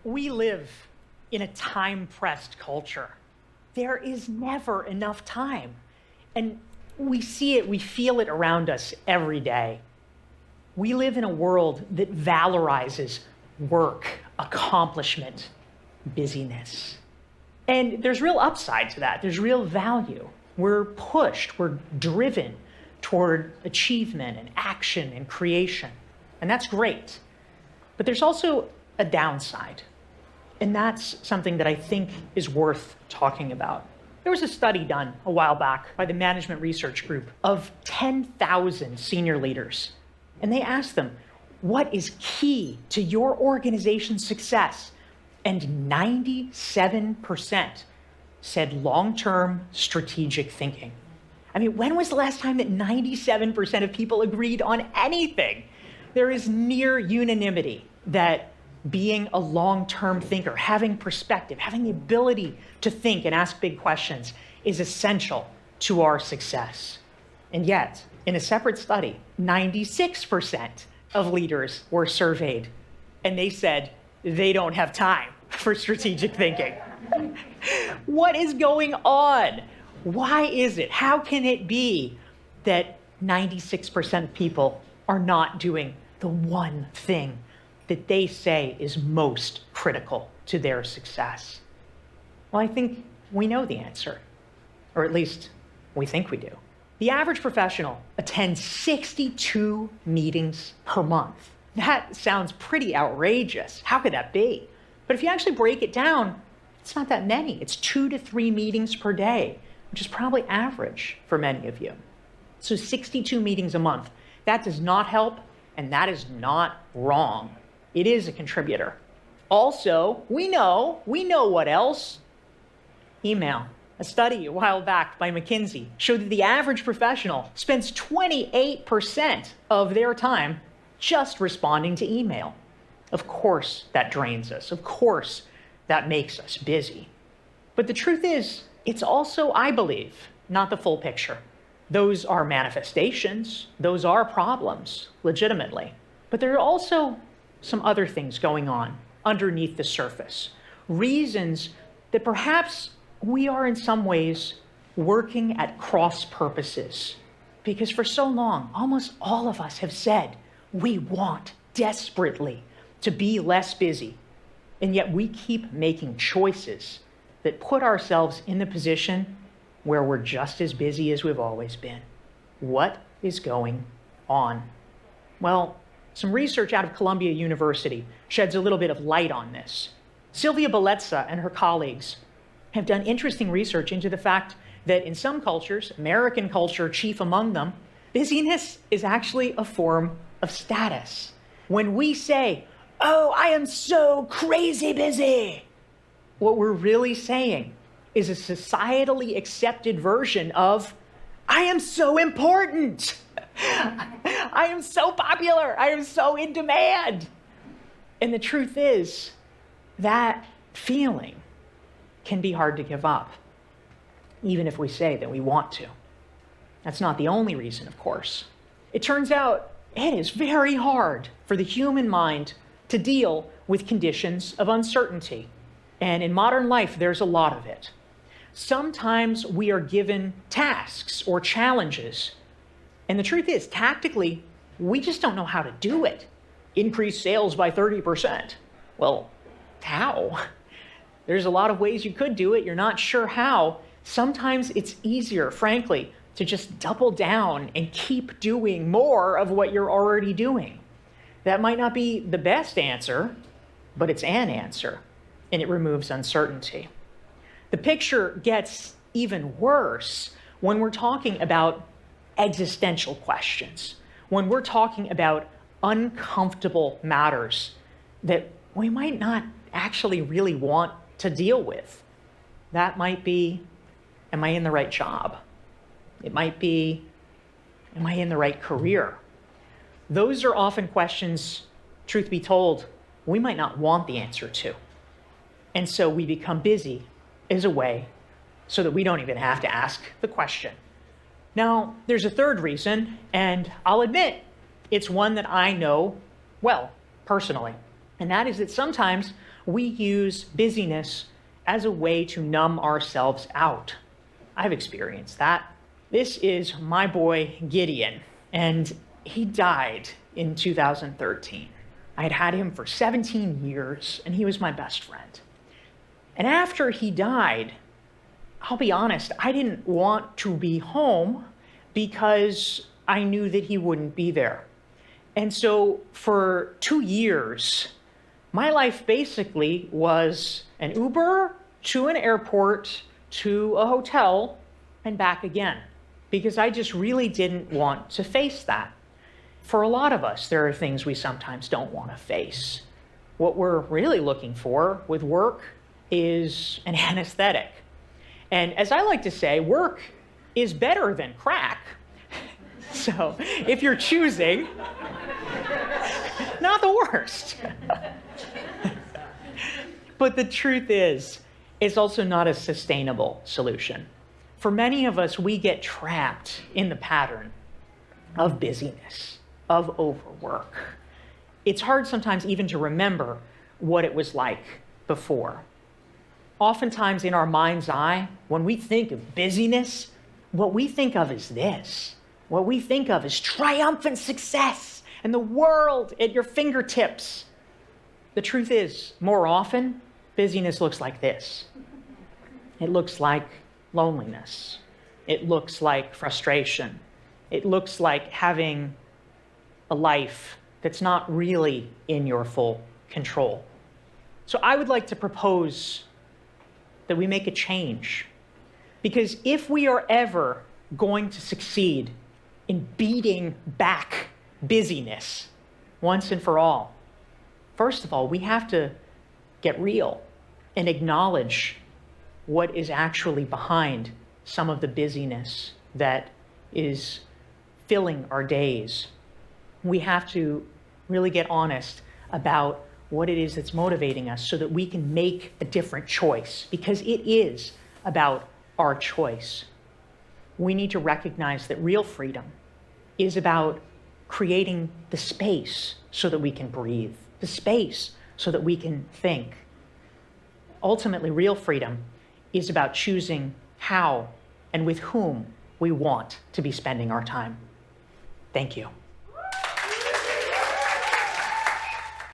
We live in a time-pressed culture. There is never enough time. And we see it, we feel it around us every day. We live in a world that valorizes work, accomplishment, busyness. And there's real upside to that. There's real value. We're pushed, we're driven toward achievement and action and creation. And that's great. But there's also a downside. And that's something that I think is worth talking about. There was a study done a while back by the Management Research Group of 10,000 senior leaders. And they asked them, what is key to your organization's success? And 97% said long-term strategic thinking. I mean, when was the last time that 97% of people agreed on anything? There is near unanimity that being a long-term thinker, having perspective, having the ability to think and ask big questions is essential to our success. And yet, in a separate study, 96% of leaders were surveyed, and they said they don't have time for strategic thinking. What is going on? Why is it? How can it be that 96% of people are not doing the one thing that they say is most critical to their success? Well, I think we know the answer, or at least we think we do. The average professional attends 62 meetings per month. That sounds pretty outrageous. How could that be? But if you actually break it down, it's not that many. It's 2 to 3 meetings per day, which is probably average for many of you. So 62 meetings a month. That does not help, and that is not wrong. It is a contributor. Also, we know what else? Email. A study a while back by McKinsey showed that the average professional spends 28% of their time just responding to email. Of course, that drains us. Of course, that makes us busy. But the truth is, it's also, I believe, not the full picture. Those are manifestations. Those are problems, legitimately. But there are also some other things going on underneath the surface. Reasons that perhaps we are in some ways working at cross purposes. Because for so long, almost all of us have said we want desperately to be less busy. And yet we keep making choices that put ourselves in the position where we're just as busy as we've always been. What is going on? Well, some research out of Columbia University sheds a little bit of light on this. Sylvia Bellezza and her colleagues have done interesting research into the fact that in some cultures, American culture chief among them, busyness is actually a form of status. When we say, "Oh, I am so crazy busy," what we're really saying is a societally accepted version of, "I am so important. I am so popular. I am so in demand." And the truth is, that feeling can be hard to give up, even if we say that we want to. That's not the only reason, of course. It turns out it is very hard for the human mind to deal with conditions of uncertainty. And in modern life, there's a lot of it. Sometimes we are given tasks or challenges. And the truth is, tactically, we just don't know how to do it. Increase sales by 30%. Well, how? There's a lot of ways you could do it. You're not sure how. Sometimes it's easier, frankly, to just double down and keep doing more of what you're already doing. That might not be the best answer, but it's an answer, and it removes uncertainty. The picture gets even worse when we're talking about existential questions, when we're talking about uncomfortable matters that we might not actually really want to deal with. That might be, am I in the right job? It might be, am I in the right career? Those are often questions, truth be told, we might not want the answer to. And so we become busy as a way so that we don't even have to ask the question. Now, there's a third reason, and I'll admit it's one that I know well, personally. And that is that sometimes we use busyness as a way to numb ourselves out. I've experienced that. This is my boy Gideon, and he died in 2013. I had had him for 17 years, and he was my best friend. And after he died, I'll be honest, I didn't want to be home because I knew that he wouldn't be there. And so for 2 years, my life basically was an Uber to an airport, to a hotel, and back again, because I just really didn't want to face that. For a lot of us, there are things we sometimes don't want to face. What we're really looking for with work is an anesthetic. And as I like to say, work is better than crack. So if you're choosing, not the worst. But the truth is, it's also not a sustainable solution. For many of us, we get trapped in the pattern of busyness, of overwork. It's hard sometimes even to remember what it was like before. Oftentimes in our mind's eye, when we think of busyness, what we think of is this. What we think of is triumphant success and the world at your fingertips. The truth is, more often, busyness looks like this. It looks like loneliness. It looks like frustration. It looks like having a life that's not really in your full control. So I would like to propose that we make a change. Because if we are ever going to succeed in beating back busyness once and for all, first of all, we have to get real and acknowledge what is actually behind some of the busyness that is filling our days. We have to really get honest about what it is that's motivating us so that we can make a different choice, because it is about our choice. We need to recognize that real freedom is about creating the space so that we can breathe, the space so that we can think. Ultimately, real freedom is about choosing how and with whom we want to be spending our time. Thank you.